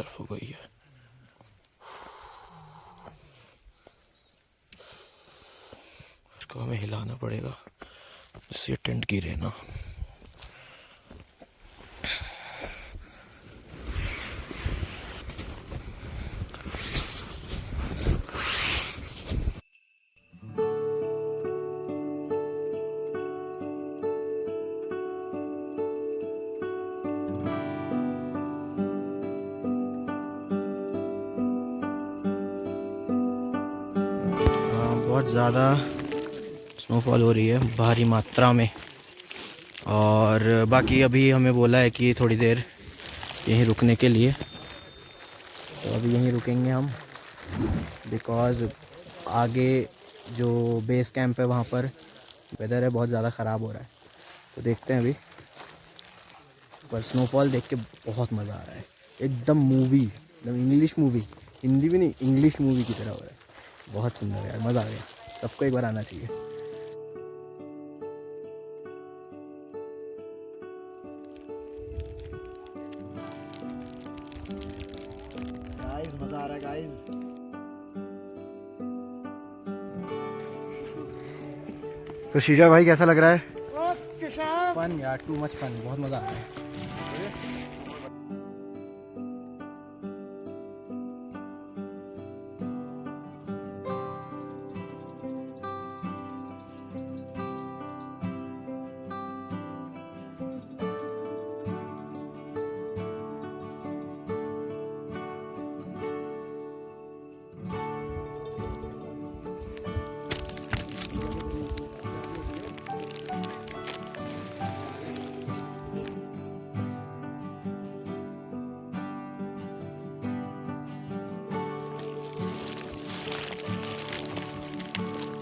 बर्फ हो गई है। इसको हमें हिलाना पड़ेगा जिससे टेंट गिरे ना। बहुत ज़्यादा स्नोफॉल हो रही है, भारी मात्रा में। और बाकी अभी हमें बोला है कि थोड़ी देर यहीं रुकने के लिए, तो अभी यहीं रुकेंगे हम, बिकॉज़ आगे जो बेस कैंप है वहाँ पर वेदर है बहुत ज़्यादा ख़राब हो रहा है। तो देखते हैं अभी, पर स्नोफॉल देख के बहुत मज़ा आ रहा है, एकदम मूवी, एकदम इंग्लिश मूवी, हिंदी भी नहीं इंग्लिश मूवी की तरह हो रहा है। बहुत सुंदर है यार, मज़ा आ गया, सबको एक बार आना चाहिए। गाइस मज़ा आ रहा है गाइस। तो शीजा भाई कैसा लग रहा है? फन यार, टू मच फन, बहुत मज़ा आ रहा है।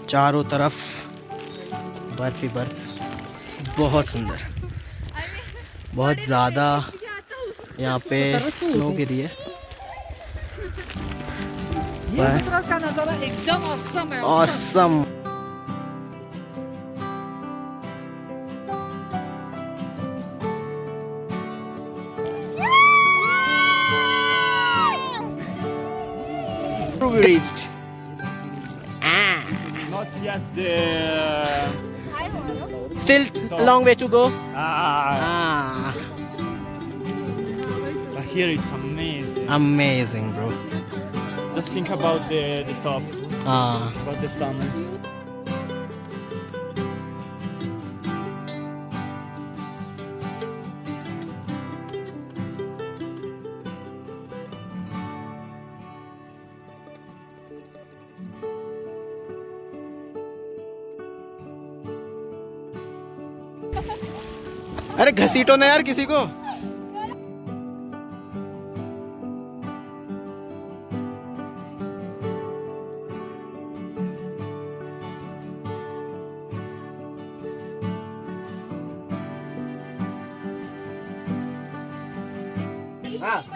चारों तरफ बर्फ ही बर्फ, बहुत सुंदर, बहुत ज़्यादा यहाँ पे स्नो गिरी है। का नजारा एकदम ऑसम है। Awesome. We reached. Not yet there. Still a long way to go. Ah, but here it's amazing. Amazing, bro. Just think about the top, about the sun. अरे घसीटो ना यार किसी को।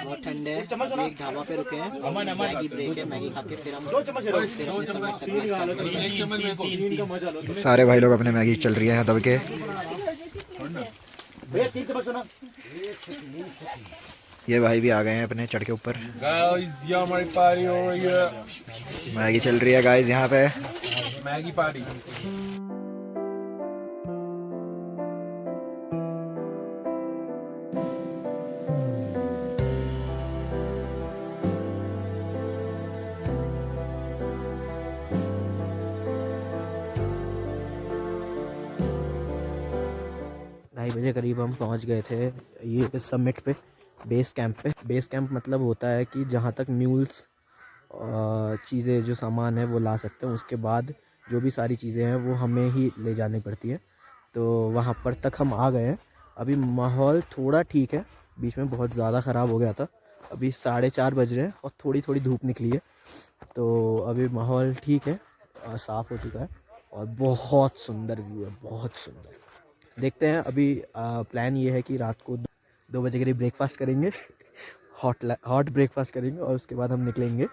बहुत ठंडे है, एक ढाबा पे रुके हैं, मैगी ब्रेक है, मैगी खा के फिर हम सारे भाई लोग अपने मैगी चल रही है यहाँ दब के। ये भाई भी आ गए हैं अपने चढ़ के ऊपर। मैगी चल रही है गाइस यहाँ पे, Maggie party. ढाई बजे करीब हम पहुंच गए थे ये इस समिट पे, बेस कैंप पे। बेस कैंप मतलब होता है कि जहां तक म्यूल्स चीज़ें जो सामान है वो ला सकते हैं, उसके बाद जो भी सारी चीज़ें हैं वो हमें ही ले जानी पड़ती हैं। तो वहाँ पर तक हम आ गए हैं। अभी माहौल थोड़ा ठीक है, बीच में बहुत ज़्यादा ख़राब हो गया था। अभी 4:30 बज रहे हैं और थोड़ी थोड़ी धूप निकली है, तो अभी माहौल ठीक है, साफ़ हो चुका है और बहुत सुंदर व्यू है, बहुत सुंदर। देखते हैं अभी प्लान ये है कि रात को 2 बजे करीब ब्रेकफास्ट करेंगे, हॉट ब्रेकफास्ट करेंगे और उसके बाद हम निकलेंगे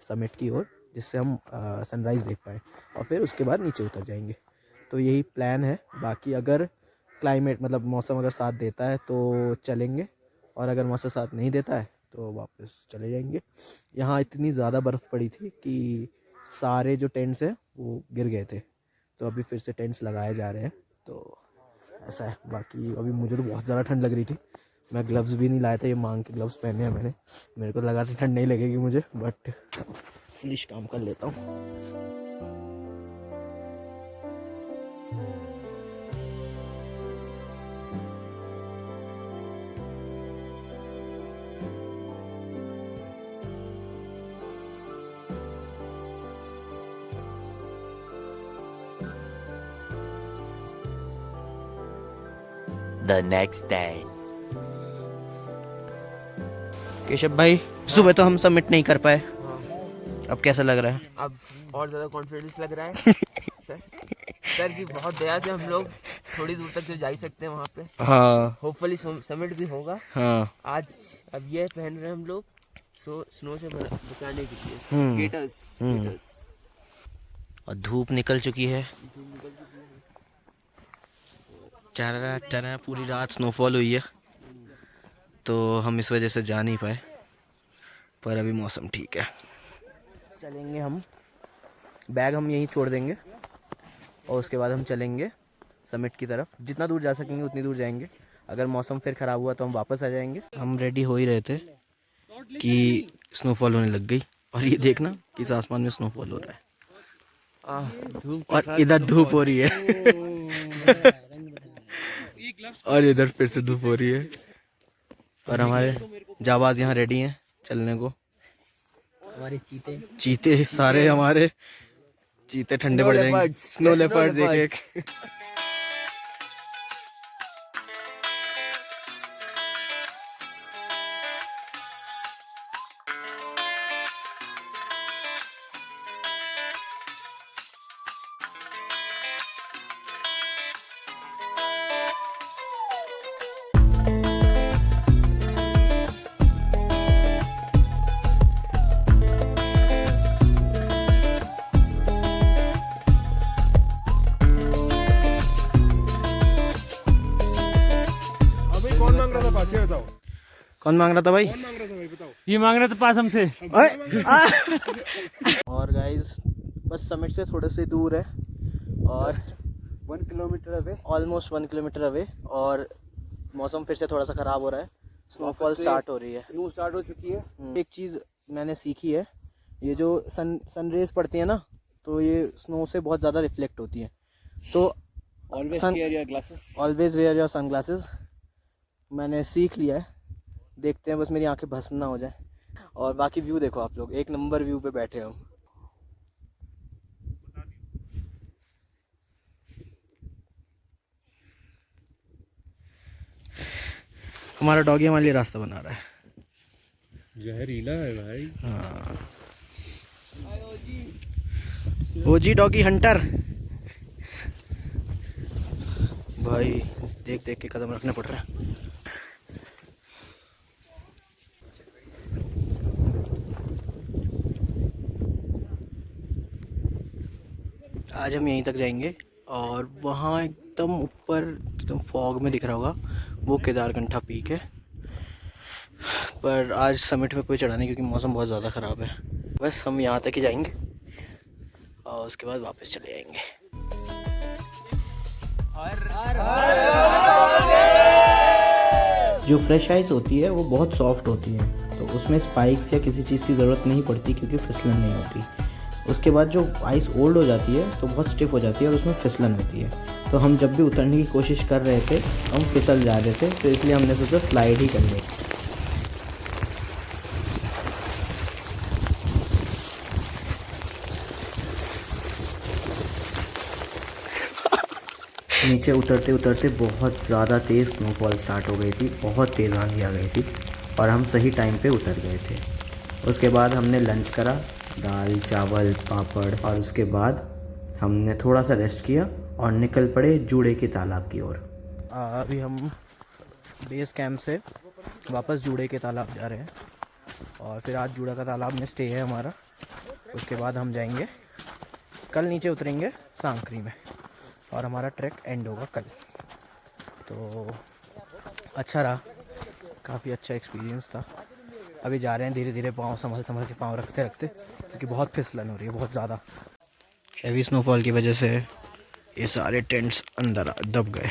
समिट की ओर, जिससे हम सनराइज़ देख पाएँ और फिर उसके बाद नीचे उतर जाएंगे। तो यही प्लान है। बाकी अगर क्लाइमेट मतलब मौसम अगर साथ देता है तो चलेंगे, और अगर मौसम साथ नहीं देता है तो वापस चले जाएंगे। यहाँ इतनी ज़्यादा बर्फ़ पड़ी थी कि सारे जो टेंट्स हैं वो गिर गए थे, तो अभी फिर से टेंट्स लगाए जा रहे हैं। तो ऐसा है। बाकी अभी मुझे तो बहुत ज़्यादा ठंड लग रही थी, मैं ग्लव्स भी नहीं लाया था, ये मांग के ग्लव्स पहने हैं मैंने। मेरे को लगा था ठंड नहीं लगेगी मुझे, बट फुलिश काम कर लेता हूँ। The next day. केशव भाई, सुबह तो हम सबमिट नहीं कर पाए, अब कैसा लग रहा है? अब और ज़्यादा कॉन्फिडेंस लग रहा है सर की बहुत दया से हम लोग थोड़ी दूर तक तो जा ही सकते हैं वहाँ पे। हाँ होपफुली समिट भी होगा हाँ। आज। अब ये पहन रहे हैं हम लोग स्नो से बचाने के लिए गेटर्स। और धूप निकल चुकी है, चरा पूरी रात स्नोफॉल हुई है, तो हम इस वजह से जा नहीं पाए, पर अभी मौसम ठीक है। चलेंगे हम, बैग हम यहीं छोड़ देंगे और उसके बाद हम चलेंगे समिट की तरफ। जितना दूर जा सकेंगे उतनी दूर जाएंगे, अगर मौसम फिर ख़राब हुआ तो हम वापस आ जाएंगे। हम रेडी हो ही रहे थे कि स्नोफॉल होने लग गई, और ये देखना किस आसमान में स्नोफॉल हो रहा है, और इधर धूप हो रही है और इधर फिर से धूप हो रही है। और हमारे जाबाज यहाँ रेडी हैं चलने को। हमारे चीते सारे हमारे चीते ठंडे पड़ जाएंगे। स्नो लेपर्ड्स एक एक। कौन मांग रहा था भाई? ये मांग रहे थे पास हमसे। और गाइस बस समिट से थोड़े से दूर है, और 1 kilometre away, almost 1 kilometre away, और मौसम फिर से थोड़ा सा ख़राब हो रहा है, स्नोफॉल स्टार्ट हो रही है, स्नो स्टार्ट हो चुकी है। एक चीज़ मैंने सीखी है, ये जो सन रेज पड़ती है ना, तो ये स्नो से बहुत ज़्यादा रिफ्लेक्ट होती है, तो always wear your glasses. Always wear your sun glasses. मैंने सीख लिया है, देखते हैं बस मेरी आंखें भस्म ना हो जाए। और बाकी व्यू देखो आप लोग, एक नंबर व्यू पे बैठे हम। हमारा डॉगी हमारे लिए रास्ता बना रहा है। जहरीला है भाई। हाँ, ओजी डॉगी हंटर भाई, देख देख के कदम रखने पड़ रहा है। आज हम यहीं तक जाएंगे, और वहाँ एकदम ऊपर एकदम फॉग में दिख रहा होगा वो केदारकंठा पीक है, पर आज समिट में कोई चढ़ा नहीं क्योंकि मौसम बहुत ज़्यादा ख़राब है। बस हम यहाँ तक ही जाएंगे और उसके बाद वापस चले जाएंगे। जो फ्रेश आइस होती है वो बहुत सॉफ्ट होती है, तो उसमें स्पाइक्स या किसी चीज़ की ज़रूरत नहीं पड़ती क्योंकि फिसलन नहीं होती। उसके बाद जो आइस ओल्ड हो जाती है तो बहुत स्टिफ हो जाती है और उसमें फिसलन होती है। तो हम जब भी उतरने की कोशिश कर रहे थे हम फिसल जा रहे थे, तो इसलिए हमने सोचा स्लाइड ही कर ले। नीचे उतरते उतरते बहुत ज़्यादा तेज़ स्नोफॉल स्टार्ट हो गई थी, बहुत तेज़ आंधी आ गई थी, और हम सही टाइम पे उतर गए थे। उसके बाद हमने लंच करा, दाल चावल पापड़, और उसके बाद हमने थोड़ा सा रेस्ट किया और निकल पड़े जूड़े के तालाब की ओर। अभी हम बेस कैंप से वापस जूड़े के तालाब जा रहे हैं, और फिर आज जूड़ा का तालाब में स्टे है हमारा। उसके बाद हम जाएंगे, कल नीचे उतरेंगे सांकरी में, और हमारा ट्रैक एंड होगा कल। तो अच्छा रहा, काफ़ी अच्छा एक्सपीरियंस था, अभी जा रहे हैं धीरे धीरे, पाँव संभल संभल के पाँव रखते रखते, क्योंकि बहुत फिसलन हो रही है, बहुत ज़्यादा। हैवी स्नोफॉल की वजह से ये सारे टेंट्स अंदर दब गए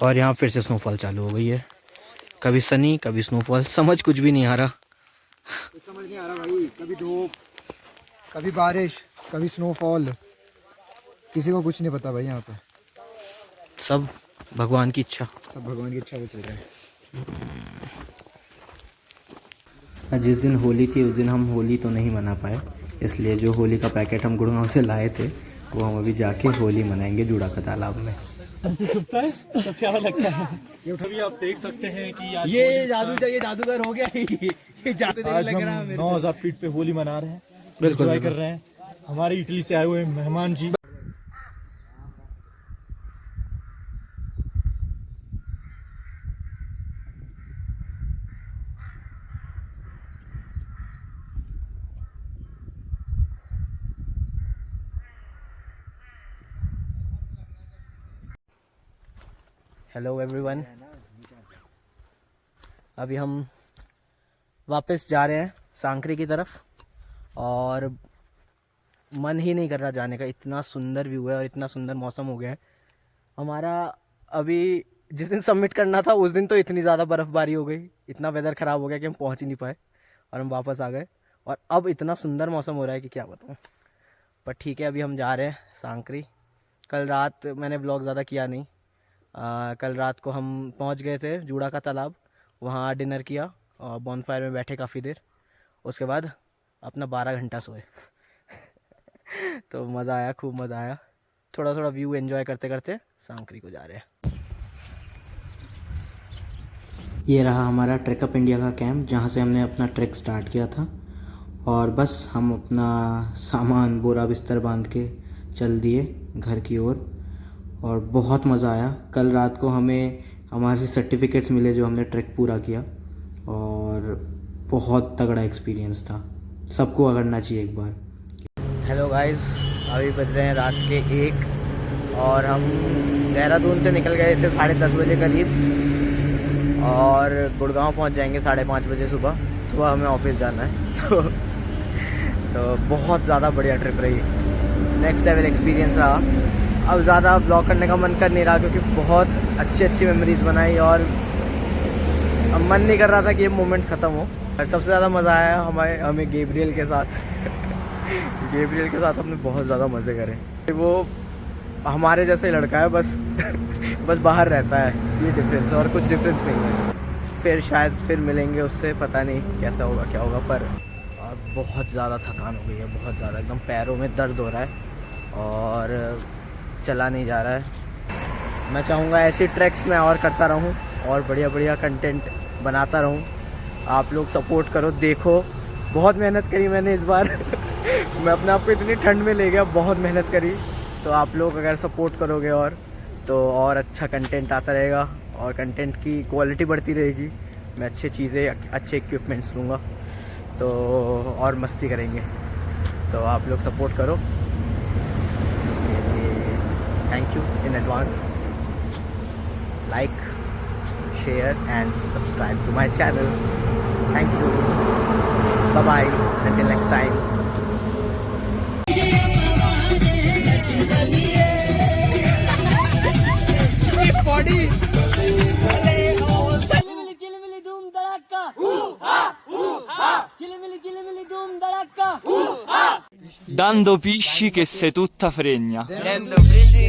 और यहाँ फिर से स्नोफॉल चालू हो गई है। कभी सनी कभी स्नोफॉल, समझ कुछ भी नहीं आ रहा। कुछ समझ नहीं आ रहा भाई, कभी धूप कभी बारिश कभी स्नोफॉल, किसी को कुछ नहीं पता भाई। यहाँ पे सब भगवान की इच्छा, सब भगवान की इच्छा से चल रहा है। जिस दिन होली थी उस दिन हम होली तो नहीं मना पाए, इसलिए जो होली का पैकेट हम गुड़गांव से लाए थे वो हम अभी जाके होली मनाएंगे जूड़ा का तालाब में। सबसे ज़्यादा लगता है अभी आप देख सकते हैं कि आज ये जादूगर हो गया। ये जादू आज हम 9000 फीट पे होली मना रहे हैं, बिल्कुल एंजॉय कर रहे हैं। हमारे इटली से आए हुए मेहमान जी। हेलो एवरीवन, अभी हम वापस जा रहे हैं सांकरी की तरफ और मन ही नहीं कर रहा जाने का। इतना सुंदर व्यू है और इतना सुंदर मौसम हो गया है हमारा। अभी जिस दिन सबमिट करना था उस दिन तो इतनी ज़्यादा बर्फ़बारी हो गई, इतना वेदर ख़राब हो गया कि हम पहुंच ही नहीं पाए और हम वापस आ गए। और अब इतना सुंदर मौसम हो रहा है कि क्या बताऊं। पर ठीक है, अभी हम जा रहे हैं सांकरी। कल रात मैंने व्लॉग ज़्यादा किया नहीं। कल रात को हम पहुंच गए थे जूड़ा का तालाब, वहाँ डिनर किया और बॉनफायर में बैठे काफ़ी देर। उसके बाद अपना 12 घंटा सोए। तो मज़ा आया, खूब मज़ा आया। थोड़ा थोड़ा व्यू एंजॉय करते करते सांकरी को जा रहे हैं। ये रहा हमारा ट्रैकअप इंडिया का कैंप, जहाँ से हमने अपना ट्रैक स्टार्ट किया था। और बस हम अपना सामान बोरा बिस्तर बांध के चल दिए घर की ओर। और बहुत मज़ा आया। कल रात को हमें हमारे सर्टिफिकेट्स मिले जो हमने ट्रैक पूरा किया और बहुत तगड़ा एक्सपीरियंस था, सबको करना चाहिए एक बार। हेलो गाइस, अभी बज रहे हैं रात के 1 और हम देहरादून से निकल गए थे 10:30 बजे करीब और गुड़गांव पहुंच जाएंगे 5:30 बजे सुबह। सुबह हमें ऑफिस जाना है। तो बहुत ज़्यादा बढ़िया ट्रिप रही, नेक्स्ट लेवल एक्सपीरियंस रहा। अब ज़्यादा ब्लॉग करने का मन कर नहीं रहा क्योंकि बहुत अच्छी अच्छी मेमोरीज़ बनाई और अब मन नहीं कर रहा था कि ये मोमेंट ख़त्म हो। और सबसे ज़्यादा मज़ा आया हमें गैब्रियल के साथ। गैब्रियल के साथ हमने बहुत ज़्यादा मज़े करे। वो हमारे जैसे लड़का है, बस बाहर रहता है, ये डिफरेंस, और कुछ डिफरेंस नहीं है। फिर शायद फिर मिलेंगे उससे, पता नहीं कैसा होगा क्या होगा। पर बहुत ज़्यादा थकान हो गई है, बहुत ज़्यादा, एकदम पैरों में दर्द हो रहा है और चला नहीं जा रहा है। मैं चाहूँगा ऐसे ट्रैक्स में और करता रहूँ और बढ़िया बढ़िया कंटेंट बनाता रहूँ। आप लोग सपोर्ट करो, देखो। बहुत मेहनत करी मैंने इस बार। मैं अपने आप को इतनी ठंड में ले गया, बहुत मेहनत करी। तो आप लोग अगर सपोर्ट करोगे और अच्छा कंटेंट आता रहेगा और कंटेंट की क्वालिटी बढ़ती रहेगी। मैं अच्छी चीज़ें, अच्छे इक्विपमेंट्स लूँगा तो और मस्ती करेंगे। तो आप लोग सपोर्ट करो, thank you in advance. Like, share and subscribe to my channel. Thank you. Bye bye. Until next time. Stiff body. चिलमिली धूम धड़ाका, चिलमिली धूम धड़ाका। Dando pisci che sei tutta fregna. Dando pesci,